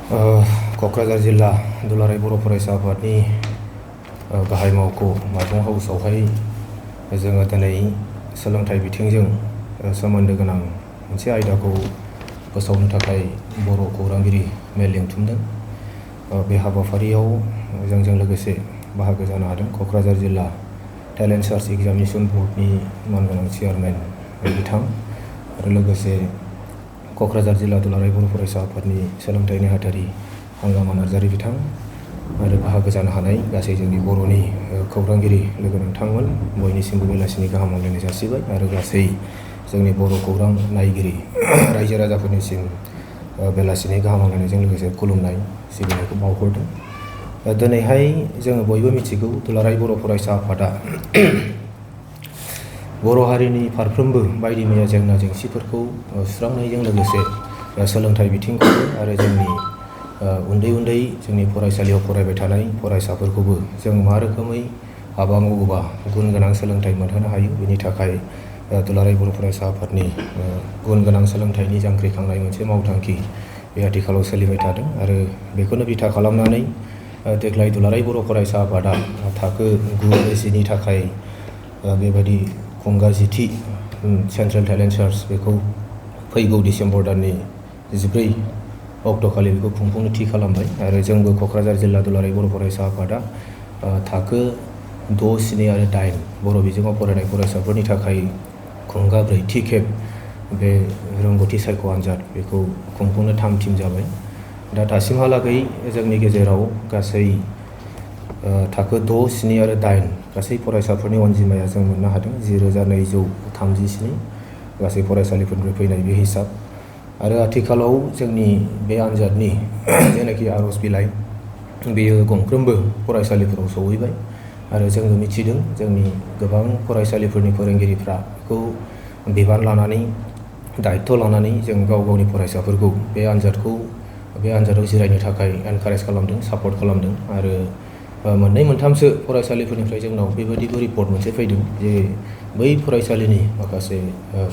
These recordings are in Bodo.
क'क्राझार जिल्ला दुलाराय बर' फरायसा आफादनि गाहाय मावख' माइरं हाउसआवहाय जोङो दिनै सोलोंथाइ बिथिंजों सोमोन्दो गोनां मोनसे आयदाखौ फोसावनो थाखाय बर' खौरांगिरि मेल लिंथुमदों। बे हाबाफारियाव जोंजों लोगोसे बाहागो जानो हादों क'क्राझार जिल्ला टेलेन्ट सार्च एग्जामिनेशन बर्डनि मानगोनां चेयारमेन बिथां आरो लोगोसे क'क्राझार जिल्ला दुलाराय बर' फरायसा आफादनि सोलोंथाइ नेहाथारि हांगामा नार्जारि बिथां आरो बाहागो जानो हानाय गासै जोंनि बर'नि खौरांगिरि लोगो नोंथांमोन बयनिसिमबो बेलासिनि गाहाम हामलायनाय जासिबाय आरो गासै जोंनि बर' खौरां नायगिरि रायजो राजाफोरनिसिम बेलासिनि गाहाम हामलायनायजों लोगोसे खुलुमनाय सिबिनायखौ बावहरदों। दिनैहाय जोङो बयबो मिथिगौ दुलाराय बर' फरायसा आफादा बर' हारिनि फारफ्रोमबो बायदि मैया जेंना जेंसिफोरखौ सुस्रांनायजों लोगोसे सोलोंथाइ बिथिंखौबो आरो जोंनि उन्दै उन्दै जोंनि फरायसालियाव फरायबाय थानाय फरायसाफोरखौबो जों मा रोखोमै हाबा मावोबा गुन गोनां सोलोंथाइ मोनहोनो हायो बेनि थाखाय दुलाराय बर' फरायसा आफादनि गुन गोनां सोलोंथाइनि जांख्रिखांनाय मोनसे मावथांखि बे आथिखालाव सोलिबाय थादों आरो बेखौनो बिथा खालामनानै देग्लाय दुलाराय बर' फरायसा आफादा थाखो 9-10नि थाखाय बेबायदि खुंगा 10थि सेन्ट्रेल टेलेन्ट सार्च बेखौ फैगौ डिसेम्बर दाननि 14 अक्ट'खालि बेखौ खुंफुंनो थि खालामबाय आरो जोंबो क'क्राझार जिल्ला दुलाराय बर' फरायसा आफादा थाखो 6, 7 आरो 8 बर' बिजोङाव फरायनाय फरायसाफोरनि थाखाय खुंगा 4थि खेब बे रोंगौथि सायख' आनजाद बेखौ खुंफुंनो थाम-थिम जाबाय। दा दासिमहालागै जोंनि गेजेराव गासै थाखो 6, 7 आरो 8 गासै फरायसाफोरनि अनजिमाया जों मोननो हादों 10,237 गासै फरायसालिफोरनिफ्राय फैनाय बे हिसाब आरो आथिखालाव जोंनि बे आनजादनि जेनाखि आर'ज बिलाइ बेयो गंफ्रोमबो फरायसालिफोराव सहैबाय आरो जोङो मिथिदों जोंनि गोबां फरायसालिफोरनि फोरोंगिरिफ्रा बेखौ बिबान लानानै दायित्व लानानै जों गाव गावनि फरायसाफोरखौ बे आनजादाव जिरायनो थाखाय एनकारेज खालामदों, सापर्ट खालामदों आरो मोननै मोनथामसो फरायसालिफोरनिफ्राय जोंनाव बेबायदिबो रिपर्ट मोनसे फैदों जे बै फरायसालिनि माखासे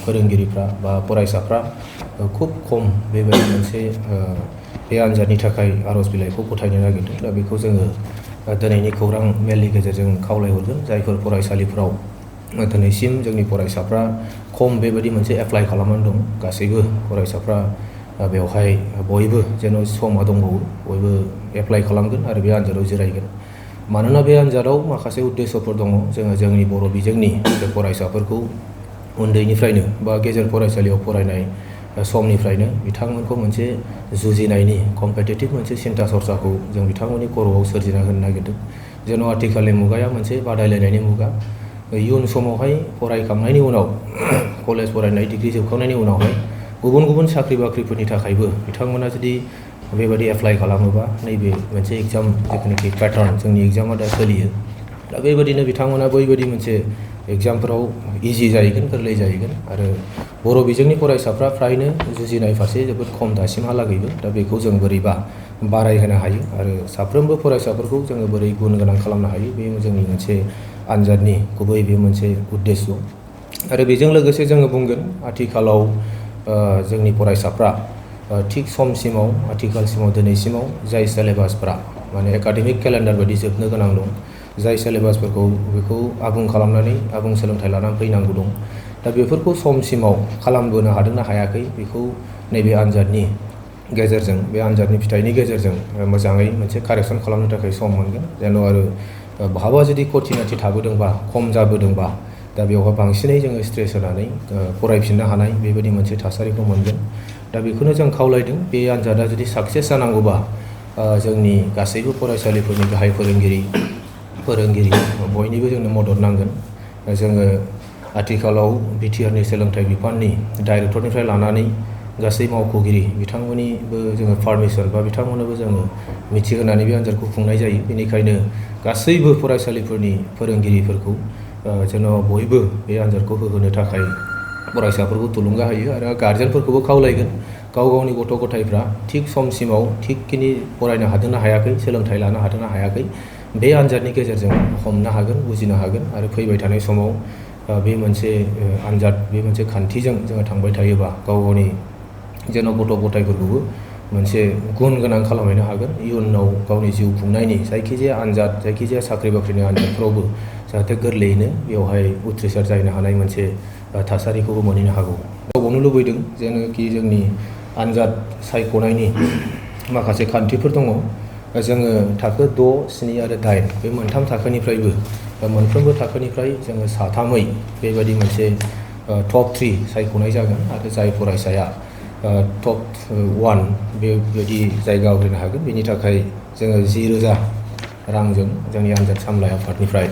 फोरोंगिरिफ्रा बा फरायसाफ्रा खुब खम बेबायदि मोनसे बे आनजादनि थाखाय आर'ज बिलाइखौ गथायनो नागिरदों। दा बेखौ जोङो दिनैनि खौरां मेलनि गेजेरजों खावलायहरगोन जायफोर फरायसालिफ्राव दिनैसिम जोंनि फरायसाफ्रा खम बेबायदि मोनसे एप्लाइ खालामनानै दं गासैबो फरायसाफ्रा बेवहाय बयबो जेन' समा दंबावो बयबो एप्लाइ खालामगोन आरो बे आनजादाव जिरायगोन। मानोना बे आनजादाव माखासे उद्देश्यफोर दङ जोङो जोंनि बर' बिजोंनि बे फरायसाफोरखौ उन्दैनिफ्रायनो बा गेजेर फरायसालियाव फरायनाय समनिफ्रायनो बिथांमोनखौ मोनसे जुजिनायनि कम्पिटिटिभ मोनसे सिन्था सरसाखौ जों बिथांमोननि खर'आव सोरजिना होनो नागिरदों जेन' आथिखालनि मुगाया मोनसे बादायलायनायनि मुगा। इयुन समावहाय फरायखांनायनि उनाव कलेज फरायनाय डिग्री जोबखांनायनि उनावहाय गुबुन गुबुन साख्रि बाख्रिफोरनि थाखायबो बिथांमोना जुदि बेबायदि एप्लाइ खालामोबा नैबे मोनसे एग्जाम जिथुनाखि पेटार्न जोंनि एग्जामा दा सोलियो दा बेबायदिनो बिथांमोना बैबायदि मोनसे एग्जामफोराव इजि जाहैगोन, गोरलै जाहैगोन आरो बर' बिजोंनि फरायसाफ्रा फ्रायनो जुजिनाय फारसे जोबोद खम दासिमहालागैबो दा बेखौ जों बोरैबा बारायहोनो हायो आरो साफ्रोमबो फरायसाफोरखौ जोङो बोरै गुन गोनां खालामनो हायो बे जोंनि मोनसे आनजादनि गुबै बे मोनसे उद्देश्य आरो बेजों लोगोसे जोङो बुंगोन आथिखालाव जोंनि फरायसाफ्रा थिग समसिमाव आथिखालसिमाव दिनैसिमाव जाय सेलेबासफ्रा माने एकाडेमिक केलेन्डार बायदि जोबनो गोनां दं जाय सेलेबासफोरखौ बेखौ आबुं खालामनानै आबुं सोलोंथाइ लानानै फैनांगौ दं दा बेफोरखौ समसिमाव खालामबोनो हादोंना हायाखै बेखौ नैबे आनजादनि गेजेरजों बे आनजादनि फिथाइनि गेजेरजों मोजाङै मोनसे कारेक्सन खालामनो थाखाय सम मोनगोन जेन' आरो बहाबा जुदि कथिनाथि थाबोदोंबा खम जाबोदोंबा दा बेवहाय बांसिनै जोङो स्ट्रेस होनानै फरायफिननो हानाय बेबायदि मोनसे थासारिखौ मोनगोन। दा बेखौनो जों खावलायदों बे आनजादा जुदि साक्सेस जानांगौबा जोंनि गासैबो फरायसालिफोरनि गाहाय फोरोंगिरि बयनिबो जोंनो मदद नांगोन। जोङो आथिखालाव बिटिआरनि सोलोंथाइ बिफाननि डाइरेक्टरनिफ्राय लानानै गासै मावख'गिरि बिथांमोननिबो जोङो पारमिसन बा बिथांमोननोबो जोङो मिथिहोनानै बे आनजादखौ खुंनाय जायो। बेनिखायनो गासैबो फरायसालिफोरनि फोरोंगिरिफोरखौ जेन' बयबो बे आनजादखौ होहोनो थाखाय फरायसाफोरखौ थुलुंगा होयो आरो गार्जेनफोरखौबो खावलायगोन गाव गावनि गथ' गथायफ्रा थिग समसिमाव थिगखिनि फरायनो हादोंना हायाखै सोलोंथाइ लानो हादोंना हायाखै बे आनजादनि गेजेरजों हमनो हागोन बुजिनो हागोन आरो फैबाय थानाय समाव बे मोनसे आनजाद बे मोनसे खान्थिजों जोङो थांबाय थायोबा गाव गावनि जेन' गथ' गथायफोरखौबो मोनसे गुन गोनां खालामहैनो हागोन इयुनाव गावनि जिउ खुंनायनि जायखिजाया आनजाद जायखिजाया साख्रि बाख्रिनि आनजादफ्रावबो जाहाथे गोरलैयैनो बेवहाय उथ्रिसार जानो हानाय मोनसे थासारिखौबो मोनहैनो हागौ। गावबावनो लुबैदों जेनोखि जोंनि आनजाद सायख'नायनि माखासे खान्थिफोर दङ। जोङो थाखो 6, 7 आरो 8 बे मोनथाम थाखोनिफ्रायबो मोनफ्रोमबो थाखोनिफ्राय जोङो साथामै बेबायदि मोनसे टप 3 सायख'नाय जागोन आरो जाय फरायसाया टप 1 बेबायदि जायगा आवग्रिनो हागोन बेनि थाखाय जोङो 10,000 रांजों जोंनि आनजाद सामलाय आफादनिफ्राय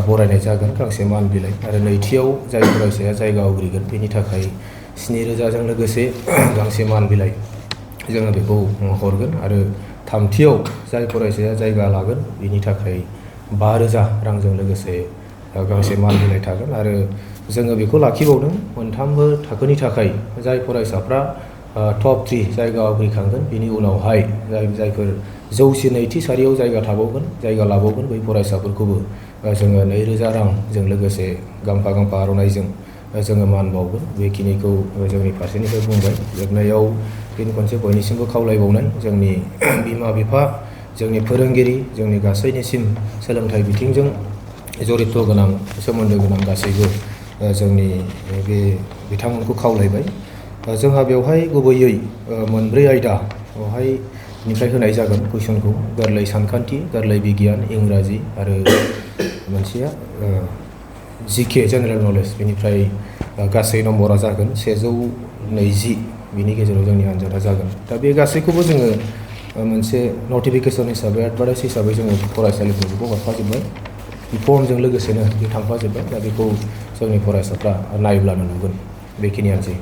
बरायनाय जागोन गांसे मान बिलाइ आरो नैथियाव जाय फरायसाया जायगा आवग्रिगोन बेनि थाखाय 7,000जों लोगोसे गांसे मान बिलाइ जोङो बेखौ हरगोन आरो थामथियाव जाय फरायसाया जायगा लागोन बेनि थाखाय 5,000 रांजों लोगोसे गांसे मान बिलाइ थागोन आरो जोङो बेखौ लाखिबावदों मोनथामबो थाखोनि थाखाय जाय फरायसाफ्रा टप 3 जायगा आवग्रिखांगोन बेनि उनावहाय जायफोर जौसिन नैथि सारियाव जायगा लाबावगोन बै फरायसाफोरखौबो जोङो 2,000 रांजों लोगोसे गांफा आर'नाइजों जोङो मान बावगोन। बेखिनिखौ जोंनि फारसेनिफ्राय बुंबाय। जोबनायाव फिन खनसे बयनिसिमबो खावलायबावनाय जोंनि बिमा बिफा जोंनि फोरोंगिरि जोंनि गासैनिसिम सोलोंथाइ बिथिंजों जरित गोनां सोमोन्दो गोनां गासैबो जोंनि बे बिथांमोनखौ खावलायबाय। जोंहा बेवहाय गुबैयै मोनब्रै आयदायावहाय निफ्राय होनाय जागोन कुइसनखौ गोरलै सानखान्थि, गोरलै बिगियान, इंराजि आरो मोनसेया जिके जेनेरेल नलेज बेनिफ्राय गासै नम्बरा जागोन 120 बिनि गेजेराव जोंनि आनजादा जागोन। दा बे गासैखौबो जोङो मोनसे नटिफिकेसन हिसाबै एडभार्टाइज हिसाबै जोङो फरायसालिफोराव बेखौ हरफाजोब्बाय फर्मजों लोगोसेनो बे थांफाजोब्बाय। दा बेखौ जोंनि फरायसाफ्रा नायब्लानो नुगोन। बेखिनियानोसै।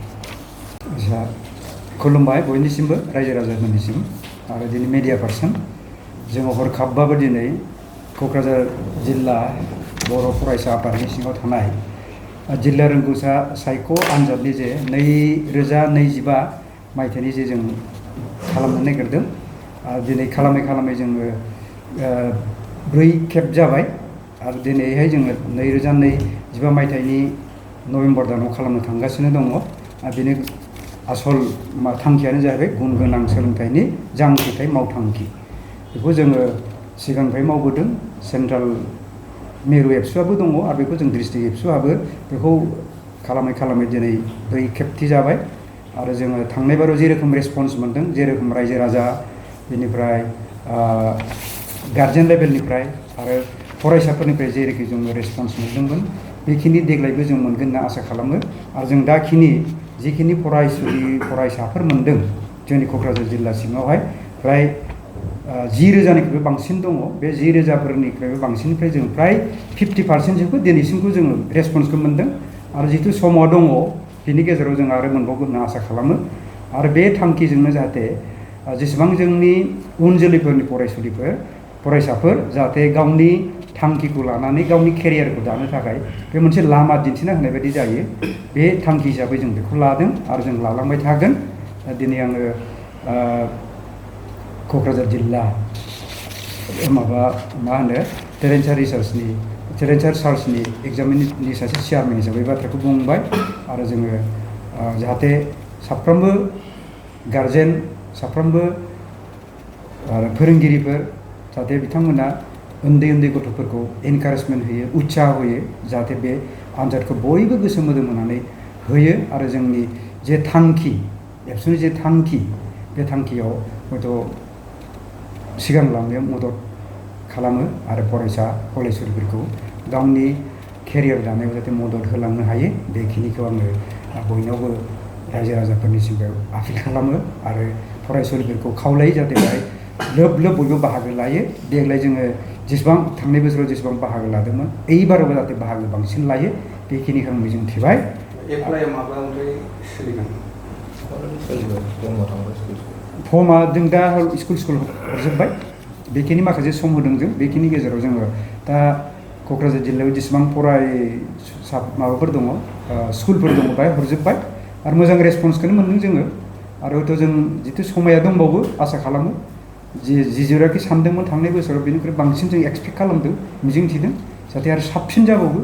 खुलुमबाय बयनिसिमबो रायजो राजाफोरनिसिम आरो दिनै मेडिया पार्सन जोङो हरखाबबाबो दिनै क'क्राझार जिल्ला बर' फरायसा आफादनि सिङाव थानाय जिल्ला रोंगौसा सायख' आनजादनि जे 2025 मायथाइनि जे जों खालामनो नागिरदों दिनै खालामै जोङो 4 खेब जाबाय आरो दिनैहाय जोङो 2025 मायथाइनि नभेम्बर दानाव खालामनो थांगासिनो दङ। बेनि आसल थांखियानो जाहैबाय गुन गोनां सोलोंथाइनि जांख्रिथाय मावथांखि। बेखौ जोङो सिगांनिफ्राय मावबोदों। सेन्ट्रेल मिरु एबसुआबो दङ आरो बेखौ जों डिस्ट्रिक्ट एबसुआबो बेखौ खालामै दिनै 4 खेबथि जाबाय आरो जोङो थांनाय बाराव जेरोखोम रेसपन्स मोन्दों जेरोखोम रायजो राजा बेनिफ्राय गार्जेन लेभेलनिफ्राय आरो फरायसाफोरनिफ्राय जेरैखि जोङो रेसपन्स मोन्दोंमोन बेखिनि देग्लायबो जों मोनगोन होनना आसा खालामो आरो जों जिखिनि फरायसाफोर मोन्दों जोंनि क'क्राझार जिल्ला सिङावहाय फ्राय 10,000निख्रुइबो बांसिन दङ। बे 10,000फोरनिख्रुइबो बांसिननिफ्राय जों फ्राय 50%सोखौ दिनैसिमखौ जोङो रेसपन्सखौ मोन्दों आरो जिथु समाव दङ बिनि गेजेराव जों आरो मोनबावगोन होनना आसा खालामो आरो बे थांखिजोंनो जाहाथे जेसेबां जोंनि उन जोलैफोरनि फरायसाफोर जाहाथे गावनि थांखिखौ लानानै गावनि केरियारखौ दानो थाखाय बे मोनसे लामा दिन्थिना होनाय बायदि जायो। बे थांखि हिसाबै जों बेखौ लादों आरो जों लालांबाय थागोन। दिनै आङो क'क्राझार जिल्ला टेलेन्ट सार्चनि एग्जामिननि सासे चेयारमेन हिसाबै बाथ्राखौ बुंबाय आरो जोङो जाहाथे साफ्रोमबो गार्जेन साफ्रोमबो फोरोंगिरिफोर जाहाथे बिथांमोना उन्दै गथ'फोरखौ एनकारेजमेन्ट होयो उत्साह होयो जाहाथे बे आनजादखौ बयबो गोसो मोदोम होनानै होयो आरो जोंनि जे थांखि एबसुनि जे थांखि बे थांखियाव हयथ' सिगांलांनायाव मदद खालामो आरो फरायसुलिफोरखौ गावनि केरियार दानायाव जाहाथे मदद होलांनो हायो बेखिनिखौ आङो बयनावबो रायजो राजाफोरनिसिम आपिल खालामो आरो फरायसुलिफोरखौ खावलायो जाहाथे बेहाय लोब बयबो बाहागो लायो। देग्लाय जोङो थांनाय बोसोराव जेसेबां बाहागो लादोंमोन एइबारावबो जाहाथे बाहागो बांसिन लायो बेखिनिखौ आं मिजिं थिबाय। फर्मआ जों दा स्कुल हरजोब्बाय बेखिनि माखासे सम होदों जों बेखिनि गेजेराव जोङो दा क'क्राझार जिल्लायाव जेसेबां माबाफोर दङ स्कुलफोर दङ बेहाय हरजोब्बाय आरो मोजां रेसपन्सखौनो मोन्दों जोङो आरो हयथ' जों जिथु समाया दंबावो आसा खालामो जेरावखि सानदोंमोन थांनाय बोसोराव बेनिख्रुइ बांसिन जों एक्सपेक्ट खालामदों मिजिं थिदों जाहाथे आरो साबसिन जाबावो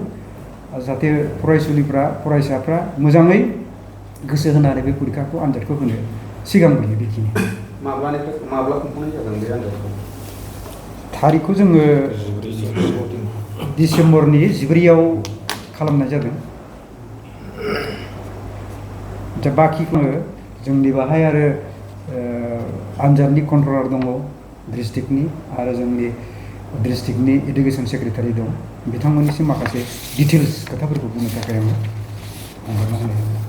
जाहाथे फरायसाफ्रा मोजाङै गोसो होनानै बे आनजादखौ होनो सिगांबोयो बेखिनि माब्ला खुंफुंनाय जागोन बे आनजादखौ? थारिखखौ जोङो डिसेम्बरनि 14आव खालामनाय जादों। दा बाखिखौ जोंनि बाहाय आरो आनजादनि कन्ट्रलार दङ डिस्ट्रिक्टनि, आरो जोंनि डिस्ट्रिक्टनि एडुकेसन सेक्रेटारि दं। बिथांमोननिसिम माखासे डिटेल्स खोथाफोरखौ बुंनो थाखाय आङो हगारना होनाय जाबाय।